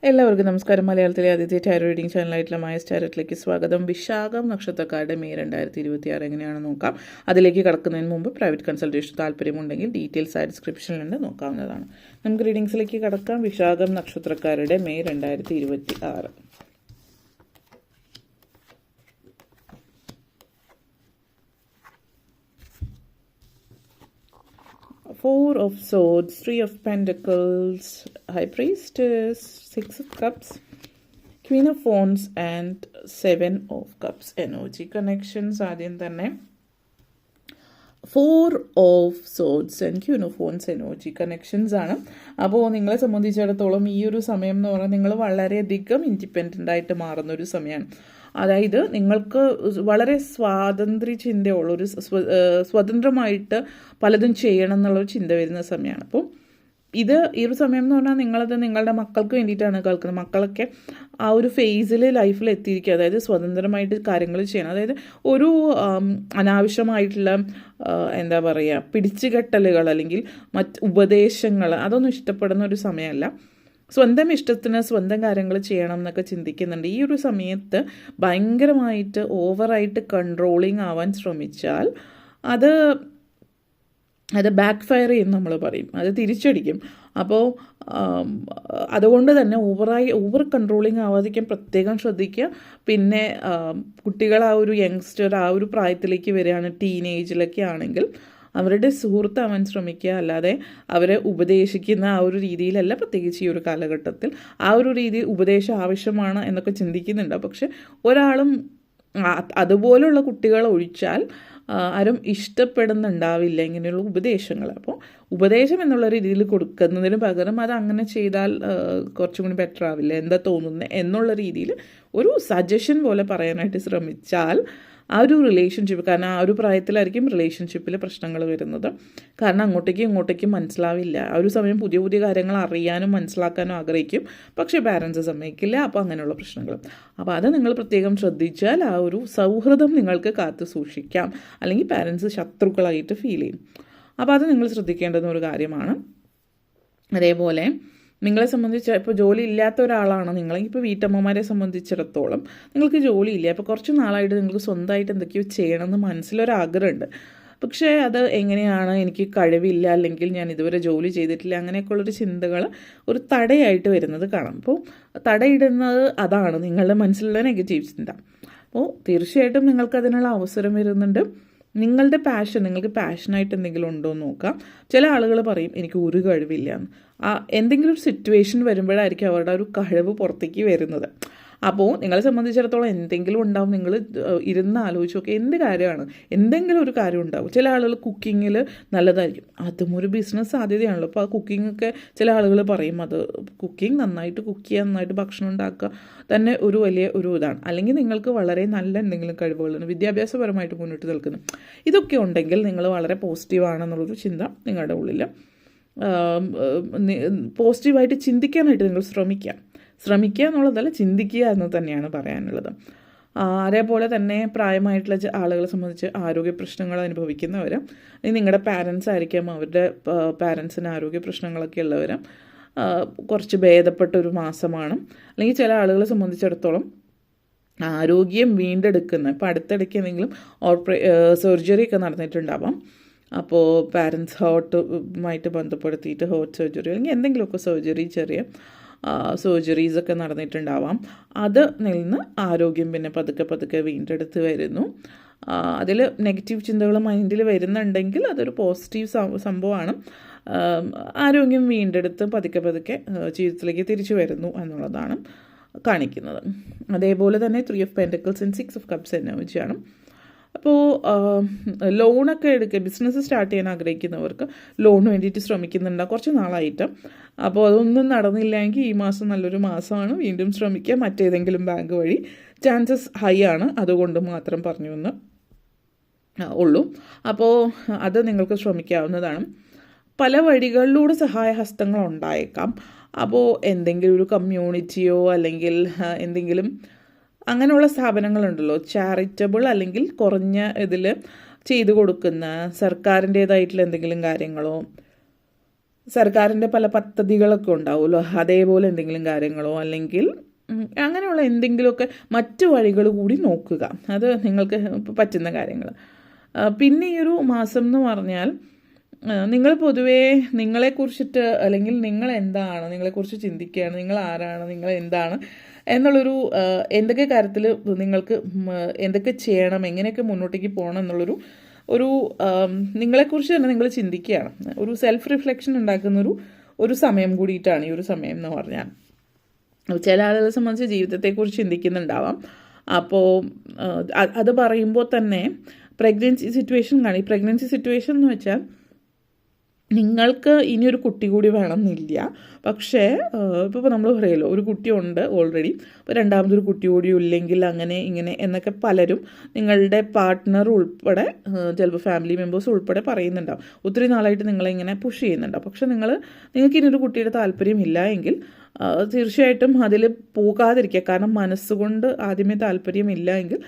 എല്ലാവർക്കും നമസ്കാരം. മലയാളത്തിലെ ആദ്യത്തെ ടാരോ റീഡിംഗ് ചാനലായിട്ടുള്ള മായ സ്റ്റാരറ്റിലേക്ക് സ്വാഗതം. വിശാഖം നക്ഷത്രക്കാരുടെ മെയ് 2026 എങ്ങനെയാണെന്ന് നോക്കാം. അതിലേക്ക് കടക്കുന്നതിന് മുമ്പ് പ്രൈവറ്റ് കൺസൾട്ടേഷൻ താല്പര്യമുണ്ടെങ്കിൽ ഡീറ്റെയിൽസ് ആയി ഡിസ്ക്രിപ്ഷനിലുണ്ട്, നോക്കാവുന്നതാണ്. നമുക്ക് റീഡിങ്സിലേക്ക് കടക്കാം. വിശാഖം നക്ഷത്രക്കാരുടെ May 2026. Four of Swords, Three of Pentacles, High Priestess, Six of Cups, Queen of Wands and Seven of Cups. Energy connections ആദ്യം തന്നെ Four of Swords and Queen of Wands energy connections ആണ്. അപ്പോൾ നിങ്ങളെ സംബന്ധിച്ചിടത്തോളം ഈ ഒരു സമയം എന്ന് പറഞ്ഞാൽ നിങ്ങൾ വളരെയധികം ഇൻഡിപെൻഡൻ്റ് ആയിട്ട് മാറുന്ന ഒരു സമയമാണ്. അതായത് നിങ്ങൾക്ക് വളരെ സ്വാതന്ത്ര്യ ചിന്തയുള്ള ഒരു സ്വതന്ത്രമായിട്ട് പലതും ചെയ്യണം എന്നുള്ളൊരു ചിന്ത വരുന്ന സമയമാണ്. അപ്പോൾ ഈ ഒരു സമയം എന്ന് പറഞ്ഞാൽ നിങ്ങളത് നിങ്ങളുടെ മക്കൾക്ക് വേണ്ടിയിട്ടാണ് കേൾക്കുന്നത്. മക്കളൊക്കെ ആ ഒരു ഫേസിൽ ലൈഫിൽ എത്തിയിരിക്കുക, അതായത് സ്വതന്ത്രമായിട്ട് കാര്യങ്ങൾ ചെയ്യണം. അതായത് ഒരു അനാവശ്യമായിട്ടുള്ള എന്താ പറയുക പിടിച്ചുകെട്ടലുകൾ അല്ലെങ്കിൽ ഉപദേശങ്ങൾ അതൊന്നും ഇഷ്ടപ്പെടുന്ന ഒരു സമയമല്ല. സ്വന്തം ഇഷ്ടത്തിന് സ്വന്തം കാര്യങ്ങൾ ചെയ്യണം എന്നൊക്കെ ചിന്തിക്കുന്നുണ്ട്. ഈ ഒരു സമയത്ത് ഭയങ്കരമായിട്ട് ഓവറായിട്ട് കൺട്രോളിങ് ആവാൻ ശ്രമിച്ചാൽ അത് ബാക്ക് ഫയർ ചെയ്യും നമ്മൾ പറയും, അത് തിരിച്ചടിക്കും. അപ്പോൾ അതുകൊണ്ട് തന്നെ ഓവർ കൺട്രോളിങ് ആവാതിരിക്കാൻ പ്രത്യേകം ശ്രദ്ധിക്കുക. പിന്നെ കുട്ടികൾ ആ ഒരു യങ്സ്റ്റർ ആ ഒരു പ്രായത്തിലേക്ക് വരികയാണ്, ടീനേജിലൊക്കെ ആണെങ്കിൽ അവരുടെ സുഹൃത്താവാൻ ശ്രമിക്കുക, അല്ലാതെ അവരെ ഉപദേശിക്കുന്ന ആ ഒരു രീതിയിലല്ല. പ്രത്യേകിച്ച് ഈ ഒരു കാലഘട്ടത്തിൽ ആ ഒരു രീതി ഉപദേശം ആവശ്യമാണ് എന്നൊക്കെ ചിന്തിക്കുന്നുണ്ട്. പക്ഷെ ഒരാളും അതുപോലുള്ള കുട്ടികൾ ഒഴിച്ചാൽ ആരും ഇഷ്ടപ്പെടുന്നുണ്ടാവില്ല ഇങ്ങനെയുള്ള ഉപദേശങ്ങൾ. അപ്പോൾ ഉപദേശം എന്നുള്ള രീതിയിൽ കൊടുക്കുന്നതിന് പകരം അത് അങ്ങനെ ചെയ്താൽ കുറച്ചും കൂടി ബെറ്റർ ആവില്ല, എന്താ തോന്നുന്നത് എന്നുള്ള രീതിയിൽ ഒരു സജഷൻ പോലെ പറയാനായിട്ട് ശ്രമിച്ചാൽ ആ ഒരു റിലേഷൻഷിപ്പ്, കാരണം ആ ഒരു പ്രായത്തിലായിരിക്കും റിലേഷൻഷിപ്പിൽ പ്രശ്നങ്ങൾ വരുന്നത്. കാരണം അങ്ങോട്ടേക്കും ഇങ്ങോട്ടേക്കും മനസ്സിലാവില്ല. ആ ഒരു സമയം പുതിയ പുതിയ കാര്യങ്ങൾ അറിയാനും മനസ്സിലാക്കാനും ആഗ്രഹിക്കും, പക്ഷേ പാരൻസ് സമ്മതിക്കില്ല. അപ്പോൾ അങ്ങനെയുള്ള പ്രശ്നങ്ങൾ. അപ്പോൾ അത് നിങ്ങൾ പ്രത്യേകം ശ്രദ്ധിച്ചാൽ ആ ഒരു സൗഹൃദം നിങ്ങൾക്ക് കാത്തു സൂക്ഷിക്കാം, അല്ലെങ്കിൽ പാരൻസ് ശത്രുക്കളായിട്ട് ഫീൽ ചെയ്യും. അപ്പോൾ അത് നിങ്ങൾ ശ്രദ്ധിക്കേണ്ടുന്ന ഒരു കാര്യമാണ്. അതേപോലെ നിങ്ങളെ സംബന്ധിച്ച് ഇപ്പോൾ ജോലി ഇല്ലാത്ത ഒരാളാണ് നിങ്ങൾ. ഇപ്പോൾ വീട്ടമ്മമാരെ സംബന്ധിച്ചിടത്തോളം നിങ്ങൾക്ക് ജോലിയില്ല. അപ്പോൾ കുറച്ച് നാളായിട്ട് നിങ്ങൾക്ക് സ്വന്തമായിട്ട് എന്തൊക്കെയോ ചെയ്യണമെന്ന് മനസ്സിലൊരാഗ്രഹമുണ്ട്. പക്ഷേ അത് എങ്ങനെയാണ്, എനിക്ക് കഴിവില്ല, അല്ലെങ്കിൽ ഞാൻ ഇതുവരെ ജോലി ചെയ്തിട്ടില്ല, അങ്ങനെയൊക്കെയുള്ളൊരു ചിന്തകൾ ഒരു തടയായിട്ട് വരുന്നത് കാണാം. അപ്പോൾ തടയിടുന്നത് അതാണ് നിങ്ങളുടെ മനസ്സിലുള്ള നെഗറ്റീവ് ചിന്ത. അപ്പോൾ തീർച്ചയായിട്ടും നിങ്ങൾക്ക് അതിനുള്ള അവസരം വരുന്നുണ്ട്. നിങ്ങളുടെ നിങ്ങൾക്ക് പാഷനായിട്ട് എന്തെങ്കിലും ഉണ്ടോ എന്ന് നോക്കാം. ചില ആളുകൾ പറയും എനിക്ക് ഒരു കഴിവില്ല. എന്തെങ്കിലും ഒരു സിറ്റുവേഷൻ വരുമ്പോഴായിരിക്കും അവരുടെ ഒരു കഴിവ് പുറത്തേക്ക് വരുന്നത്. അപ്പോൾ നിങ്ങളെ സംബന്ധിച്ചിടത്തോളം എന്തെങ്കിലും ഉണ്ടാവും. നിങ്ങൾ ഇരുന്ന് ആലോചിച്ച് നോക്കുക, എന്ത് കാര്യമാണ്, എന്തെങ്കിലും ഒരു കാര്യം ഉണ്ടാവും. ചില ആളുകൾ കുക്കിങ്ങിൽ നല്ലതായിരിക്കും, അതും ഒരു ബിസിനസ് സാധ്യതയാണല്ലോ. അപ്പോൾ ആ കുക്കിങ്ങൊക്കെ ചില ആളുകൾ പറയും അത് കുക്കിംഗ് നന്നായിട്ട് കുക്ക് ചെയ്യുക, നന്നായിട്ട് ഭക്ഷണം ഉണ്ടാക്കുക തന്നെ ഒരു വലിയ ഒരു ഇതാണ്. അല്ലെങ്കിൽ നിങ്ങൾക്ക് വളരെ നല്ല എന്തെങ്കിലും കഴിവുകളാണ്, വിദ്യാഭ്യാസപരമായിട്ട് മുന്നോട്ട് നിൽക്കുന്നു. ഇതൊക്കെ ഉണ്ടെങ്കിൽ നിങ്ങൾ വളരെ പോസിറ്റീവാണെന്നുള്ളൊരു ചിന്ത നിങ്ങളുടെ ഉള്ളിൽ പോസിറ്റീവായിട്ട് ചിന്തിക്കാനായിട്ട് നിങ്ങൾ ശ്രമിക്കുക എന്നുള്ളതല്ല, ചിന്തിക്കുക എന്ന് തന്നെയാണ് പറയാനുള്ളത്. അതേപോലെ തന്നെ പ്രായമായിട്ടുള്ള ആളുകളെ സംബന്ധിച്ച് ആരോഗ്യ പ്രശ്നങ്ങൾ അനുഭവിക്കുന്നവർ, നിങ്ങളുടെ പാരൻസ് ആയിരിക്കാം, അവരുടെ പാരൻസിന് ആരോഗ്യ പ്രശ്നങ്ങളൊക്കെ ഉള്ളവർ കുറച്ച് ഭേദപ്പെട്ടൊരു മാസമാണ്. അല്ലെങ്കിൽ ചില ആളുകളെ സംബന്ധിച്ചിടത്തോളം ആരോഗ്യം വീണ്ടെടുക്കുന്ന, ഇപ്പോൾ അടുത്തിടയ്ക്ക് എന്തെങ്കിലും സർജറി ഒക്കെ നടന്നിട്ടുണ്ടാവാം. അപ്പോൾ പാരൻസ് ഹേർട്ടുമായിട്ട് ബന്ധപ്പെടുത്തിയിട്ട് ഹേർട്ട് സർജറി അല്ലെങ്കിൽ എന്തെങ്കിലുമൊക്കെ സർജറി, ചെറിയ സർജറീസൊക്കെ നടന്നിട്ടുണ്ടാവാം. അത് നിന്ന് ആരോഗ്യം പിന്നെ പതുക്കെ വീണ്ടെടുത്ത് വരുന്നു. അതിൽ നെഗറ്റീവ് ചിന്തകൾ മൈൻഡിൽ വരുന്നുണ്ടെങ്കിൽ അതൊരു പോസിറ്റീവ് സംഭവമാണ്. ആരോഗ്യം വീണ്ടെടുത്ത് പതുക്കെ ജീവിതത്തിലേക്ക് തിരിച്ചു വരുന്നു എന്നുള്ളതാണ് കാണിക്കുന്നത്. അതേപോലെ തന്നെ 3 of Pentacles and 6 of Cups എനർജിയാണ്. അപ്പോൾ ലോണൊക്കെ ബിസിനസ് സ്റ്റാർട്ട് ചെയ്യാൻ ആഗ്രഹിക്കുന്നവർക്ക് ലോണിന് വേണ്ടിയിട്ട് ശ്രമിക്കുന്നുണ്ടാകും കുറച്ച് നാളായിട്ട്. അപ്പോൾ അതൊന്നും നടന്നില്ലെങ്കിൽ ഈ മാസം നല്ലൊരു മാസമാണ്, വീണ്ടും ശ്രമിക്കുക. മറ്റേതെങ്കിലും ബാങ്ക് വഴി ചാൻസസ് ഹൈ ആണ്, അതുകൊണ്ട് മാത്രം പറഞ്ഞു എന്ന് ഉള്ളൂ. അപ്പോൾ അത് നിങ്ങൾക്ക് ശ്രമിക്കാവുന്നതാണ്. പല വഴികളിലൂടെ സഹായഹസ്തങ്ങൾ ഉണ്ടായേക്കാം. അപ്പോൾ എന്തെങ്കിലും ഒരു കമ്മ്യൂണിറ്റിയോ അല്ലെങ്കിൽ എന്തെങ്കിലും അങ്ങനെയുള്ള സ്ഥാപനങ്ങളുണ്ടല്ലോ, ചാരിറ്റബിൾ അല്ലെങ്കിൽ കുറഞ്ഞ ഇതിൽ ചെയ്തു കൊടുക്കുന്ന സർക്കാരിൻ്റേതായിട്ടുള്ള എന്തെങ്കിലും കാര്യങ്ങളോ സർക്കാരിൻ്റെ പല പദ്ധതികളൊക്കെ ഉണ്ടാവുമല്ലോ, അതേപോലെ എന്തെങ്കിലും കാര്യങ്ങളോ അല്ലെങ്കിൽ അങ്ങനെയുള്ള എന്തെങ്കിലുമൊക്കെ മറ്റു വഴികൾ കൂടി നോക്കുക. അത് നിങ്ങൾക്ക് പറ്റുന്ന കാര്യങ്ങൾ. പിന്നെ ഈ ഒരു മാസം എന്ന് പറഞ്ഞാൽ നിങ്ങൾ പൊതുവേ നിങ്ങളെക്കുറിച്ചിട്ട് അല്ലെങ്കിൽ നിങ്ങൾ എന്താണ്, നിങ്ങളെക്കുറിച്ച് ചിന്തിക്കുകയാണ്, നിങ്ങൾ ആരാണ്, നിങ്ങൾ എന്താണ് എന്നുള്ളൊരു എന്തൊക്കെ കാര്യത്തിൽ നിങ്ങൾക്ക് എന്തൊക്കെ ചെയ്യണം, എങ്ങനെയൊക്കെ മുന്നോട്ടേക്ക് പോകണം എന്നുള്ളൊരു നിങ്ങളെക്കുറിച്ച് തന്നെ നിങ്ങൾ ചിന്തിക്കുകയാണ്. ഒരു സെൽഫ് റിഫ്ലക്ഷൻ ഉണ്ടാക്കുന്നൊരു സമയം കൂടിയിട്ടാണ് ഈ ഒരു സമയം എന്ന് പറഞ്ഞാൽ. ചില ആളുകളെ സംബന്ധിച്ച് ജീവിതത്തെക്കുറിച്ച് ചിന്തിക്കുന്നുണ്ടാവാം. അപ്പോൾ അത് പറയുമ്പോൾ തന്നെ പ്രഗ്നൻസി സിറ്റുവേഷൻ കാണും. ഈ പ്രഗ്നൻസി സിറ്റുവേഷൻ എന്ന് വെച്ചാൽ നിങ്ങൾക്ക് ഇനിയൊരു കുട്ടി കൂടി വേണമെന്നില്ല. പക്ഷേ ഇപ്പോൾ നമ്മൾ പറയുമല്ലോ, ഒരു കുട്ടിയുണ്ട് ഓൾറെഡി, ഇപ്പോൾ രണ്ടാമതൊരു കുട്ടി കൂടി ഇല്ലെങ്കിൽ അങ്ങനെ ഇങ്ങനെ എന്നൊക്കെ പലരും നിങ്ങളുടെ പാർട്ട്ണർ ഉൾപ്പെടെ ചിലപ്പോൾ ഫാമിലി മെമ്പേഴ്സ് ഉൾപ്പെടെ പറയുന്നുണ്ടാവും. ഒത്തിരി നാളായിട്ട് നിങ്ങളിങ്ങനെ പുഷ് ചെയ്യുന്നുണ്ടാവും. പക്ഷേ നിങ്ങൾക്ക് ഇനിയൊരു കുട്ടിയുടെ താല്പര്യമില്ല എങ്കിൽ തീർച്ചയായിട്ടും അതിൽ പോകാതിരിക്കുക. കാരണം മനസ്സുകൊണ്ട് ആദ്യമേ താല്പര്യമില്ല എങ്കിൽ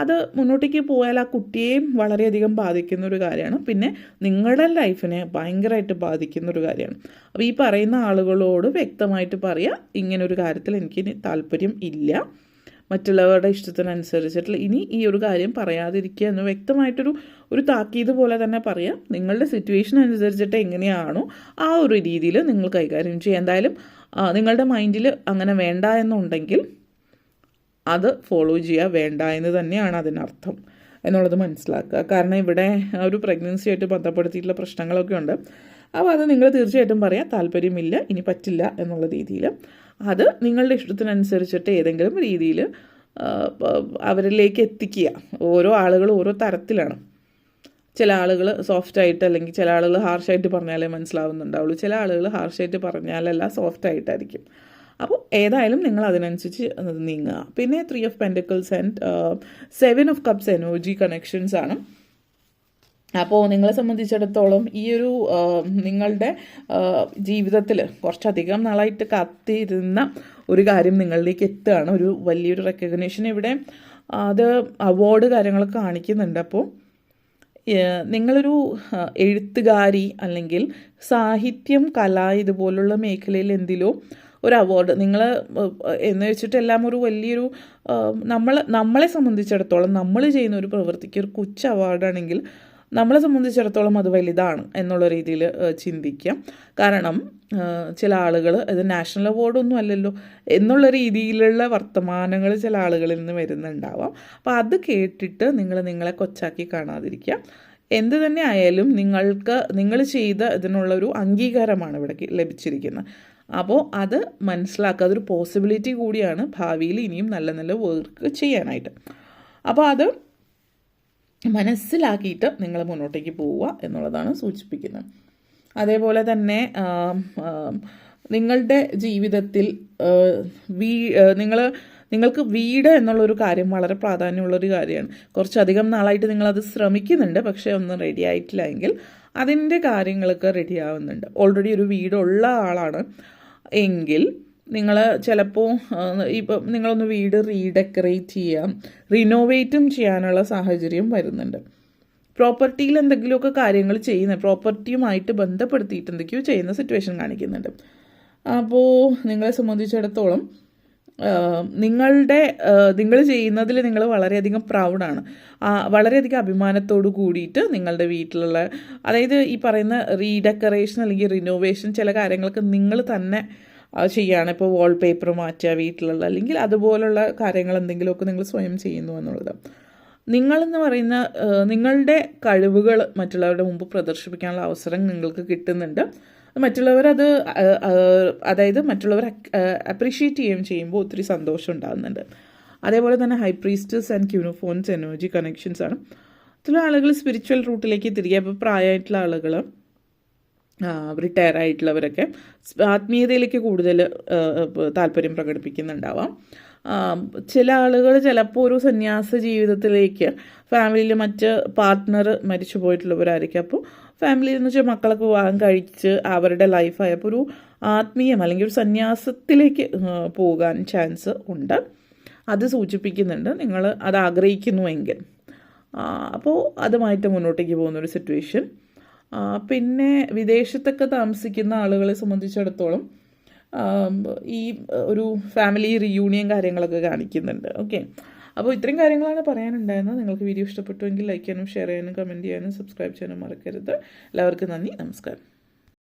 അത് മുന്നോട്ടേക്ക് പോയാൽ ആ കുട്ടിയെയും വളരെയധികം ബാധിക്കുന്ന ഒരു കാര്യമാണ്. പിന്നെ നിങ്ങളുടെ ലൈഫിനെ ഭയങ്കരമായിട്ട് ബാധിക്കുന്ന ഒരു കാര്യമാണ്. അപ്പോൾ ഈ പറയുന്ന ആളുകളോട് വ്യക്തമായിട്ട് പറയുക, ഇങ്ങനൊരു കാര്യത്തിൽ എനിക്ക് താല്പര്യം ഇല്ല, മറ്റുള്ളവരുടെ ഇഷ്ടത്തിനനുസരിച്ചിട്ടുള്ള ഇനി ഈ ഒരു കാര്യം പറയാതിരിക്കുക എന്ന് വ്യക്തമായിട്ടൊരു താക്കീത് പോലെ തന്നെ പറയാം. നിങ്ങളുടെ സിറ്റുവേഷൻ അനുസരിച്ചിട്ട് എങ്ങനെയാണോ ആ ഒരു രീതിയിൽ നിങ്ങൾ കൈകാര്യം ചെയ്യുക. എന്തായാലും നിങ്ങളുടെ മൈൻഡിൽ അങ്ങനെ വേണ്ട എന്നുണ്ടെങ്കിൽ അത് ഫോളോ ചെയ്യുക, വേണ്ട എന്ന് തന്നെയാണ് അതിനർത്ഥം എന്നുള്ളത് മനസ്സിലാക്കുക. കാരണം ഇവിടെ ഒരു പ്രഗ്നൻസി ആയിട്ട് ബന്ധപ്പെടുത്തിയിട്ടുള്ള പ്രശ്നങ്ങളൊക്കെ ഉണ്ട്. അപ്പോൾ അത് നിങ്ങൾ തീർച്ചയായിട്ടും പറയാം, താല്പര്യമില്ല, ഇനി പറ്റില്ല എന്നുള്ള രീതിയിൽ. അത് നിങ്ങളുടെ ഇഷ്ടത്തിനനുസരിച്ചിട്ട് ഏതെങ്കിലും രീതിയിൽ അവരിലേക്ക് എത്തിക്കുക. ഓരോ ആളുകൾ ഓരോ തരത്തിലാണ്. ചില ആളുകൾ സോഫ്റ്റായിട്ട്, അല്ലെങ്കിൽ ചില ആളുകൾ ഹാർഷായിട്ട് പറഞ്ഞാലേ മനസ്സിലാവുന്നുണ്ടാവുള്ളൂ. ചില ആളുകൾ ഹാർഷായിട്ട് പറഞ്ഞാലല്ല, സോഫ്റ്റായിട്ടായിരിക്കും. അപ്പോൾ ഏതായാലും നിങ്ങൾ അതിനനുസരിച്ച് നീങ്ങുക. പിന്നെ 3 of Pentacles and 7 of Cups energy connections ആണ്. അപ്പോൾ നിങ്ങളെ സംബന്ധിച്ചിടത്തോളം ഈ ഒരു നിങ്ങളുടെ ജീവിതത്തിൽ കുറച്ചധികം നാളായിട്ട് കാത്തിരുന്ന ഒരു കാര്യം നിങ്ങളിലേക്ക് എത്തുകയാണ്. ഒരു വലിയൊരു റെക്കഗ്നേഷൻ ഇവിടെ അത് അവാർഡ് കാര്യങ്ങളൊക്കെ കാണിക്കുന്നുണ്ട്. അപ്പോൾ നിങ്ങളൊരു എഴുത്തുകാരി അല്ലെങ്കിൽ സാഹിത്യം, കല ഇതുപോലുള്ള മേഖലയിൽ എന്തിലോ ഒരു അവാർഡ് നിങ്ങൾ എന്ന് വെച്ചിട്ടെല്ലാം ഒരു വലിയൊരു നമ്മളെ സംബന്ധിച്ചിടത്തോളം നമ്മൾ ചെയ്യുന്ന ഒരു പ്രവൃത്തിക്ക് ഒരു കൊച്ചു അവാർഡാണെങ്കിൽ നമ്മളെ സംബന്ധിച്ചിടത്തോളം അത് വലുതാണ് എന്നുള്ള രീതിയിൽ ചിന്തിക്കാം. കാരണം ചില ആളുകൾ ഇത് നാഷണൽ അവാർഡൊന്നും അല്ലല്ലോ എന്നുള്ള രീതിയിലുള്ള വർത്തമാനങ്ങൾ ചില ആളുകളിൽ നിന്ന് വരുന്നുണ്ടാവാം. അപ്പോൾ അത് കേട്ടിട്ട് നിങ്ങളെ കൊച്ചാക്കി കാണാതിരിക്കുക. എന്ത് തന്നെ ആയാലും നിങ്ങൾ ചെയ്ത ഇതിനുള്ളൊരു അംഗീകാരമാണ് ഇവിടെ ലഭിച്ചിരിക്കുന്നത്. അപ്പോൾ അത് മനസ്സിലാക്കുക, അതൊരു പോസിബിലിറ്റി കൂടിയാണ് ഭാവിയിൽ ഇനിയും നല്ല നല്ല വർക്ക് ചെയ്യാനായിട്ട്. അപ്പോൾ അത് മനസ്സിലാക്കിയിട്ട് നിങ്ങൾ മുന്നോട്ടേക്ക് പോവുക എന്നുള്ളതാണ് സൂചിപ്പിക്കുന്നത്. അതേപോലെ തന്നെ നിങ്ങളുടെ ജീവിതത്തിൽ നിങ്ങൾക്ക് വീട് എന്നുള്ളൊരു കാര്യം വളരെ പ്രാധാന്യമുള്ളൊരു കാര്യമാണ്. കുറച്ചധികം നാളായിട്ട് നിങ്ങളത് ശ്രമിക്കുന്നുണ്ട്, പക്ഷേ ഒന്നും റെഡി ആയിട്ടില്ല എങ്കിൽ അതിൻ്റെ കാര്യങ്ങളൊക്കെ റെഡി ആവുന്നുണ്ട്. ഓൾറെഡി ഒരു വീടുള്ള ആളാണ് എങ്കിൽ നിങ്ങൾ ചിലപ്പോൾ ഇപ്പം നിങ്ങളൊന്ന് വീട് റീഡെക്കറേറ്റ് ചെയ്യാം, റിനോവേറ്റും ചെയ്യാനുള്ള സാഹചര്യം വരുന്നുണ്ട്. പ്രോപ്പർട്ടിയിൽ എന്തെങ്കിലുമൊക്കെ കാര്യങ്ങൾ പ്രോപ്പർട്ടിയുമായിട്ട് ബന്ധപ്പെടുത്തിയിട്ട് എന്തൊക്കെയോ ചെയ്യുന്ന സിറ്റുവേഷൻ കാണിക്കുന്നുണ്ട്. അപ്പോൾ നിങ്ങളെ സംബന്ധിച്ചിടത്തോളം നിങ്ങൾ ചെയ്യുന്നതിൽ നിങ്ങൾ വളരെയധികം പ്രൗഡാണ്, വളരെയധികം അഭിമാനത്തോടു കൂടിയിട്ട് നിങ്ങളുടെ വീട്ടിലുള്ള, അതായത് ഈ പറയുന്ന റീഡെക്കറേഷൻ അല്ലെങ്കിൽ റിനോവേഷൻ ചില കാര്യങ്ങളൊക്കെ നിങ്ങൾ തന്നെ ചെയ്യുകയാണ്. ഇപ്പോൾ വാൾപേപ്പർ മാറ്റുക വീട്ടിലുള്ള, അല്ലെങ്കിൽ അതുപോലുള്ള കാര്യങ്ങൾ എന്തെങ്കിലുമൊക്കെ നിങ്ങൾ സ്വയം ചെയ്യുന്നു എന്നുള്ളത്. നിങ്ങളെന്ന് പറയുന്ന നിങ്ങളുടെ കഴിവുകൾ മറ്റുള്ളവരുടെ മുമ്പ് പ്രദർശിപ്പിക്കാനുള്ള അവസരം നിങ്ങൾക്ക് കിട്ടുന്നുണ്ട്. മറ്റുള്ളവരത് മറ്റുള്ളവർ അപ്രീഷിയേറ്റ് ചെയ്യുമ്പോൾ ഒത്തിരി സന്തോഷം ഉണ്ടാകുന്നുണ്ട്. അതേപോലെ തന്നെ high priestess and queen of wands energy connections ആണ്. ചില ആളുകൾ സ്പിരിച്വൽ റൂട്ടിലേക്ക് തിരികെ, ഇപ്പോൾ പ്രായമായിട്ടുള്ള ആളുകൾ, റിട്ടയർ ആയിട്ടുള്ളവരൊക്കെ ആത്മീയതയിലേക്ക് കൂടുതൽ താല്പര്യം പ്രകടിപ്പിക്കുന്നുണ്ടാവാം. ചില ആളുകൾ ചിലപ്പോൾ ഒരു സന്യാസ ജീവിതത്തിലേക്ക്, ഫാമിലിയിൽ മറ്റ് പാർട്ട്ണർ മരിച്ചു പോയിട്ടുള്ളവരായിരിക്കും. അപ്പോൾ ഫാമിലിയിൽ എന്ന് വെച്ചാൽ മക്കളൊക്കെ വിവാഹം കഴിച്ച് അവരുടെ ലൈഫായപ്പോൾ ഒരു ആത്മീയം അല്ലെങ്കിൽ ഒരു സന്യാസത്തിലേക്ക് പോകാൻ ചാൻസ് ഉണ്ട്. അത് സൂചിപ്പിക്കുന്നുണ്ട് നിങ്ങൾ അത് ആഗ്രഹിക്കുന്നുവെങ്കിൽ. അപ്പോൾ അതുമായിട്ട് മുന്നോട്ടേക്ക് പോകുന്നൊരു സിറ്റുവേഷൻ. പിന്നെ വിദേശത്തൊക്കെ താമസിക്കുന്ന ആളുകളെ സംബന്ധിച്ചിടത്തോളം ഈ ഒരു ഫാമിലി റിയൂണിയൻ കാര്യങ്ങളൊക്കെ കാണിക്കുന്നുണ്ട്. ഓക്കെ, അപ്പോൾ ഇത്രയും കാര്യങ്ങളാണ് പറയാനുണ്ടായിരുന്നത്. നിങ്ങൾക്ക് വീഡിയോ ഇഷ്ടപ്പെട്ടുവെങ്കിൽ ലൈക്ക് ചെയ്യാനും ഷെയർ ചെയ്യാനും കമൻറ്റ് ചെയ്യാനും സബ്സ്ക്രൈബ് ചെയ്യാനും മറക്കരുത്. എല്ലാവർക്കും നന്ദി, നമസ്കാരം.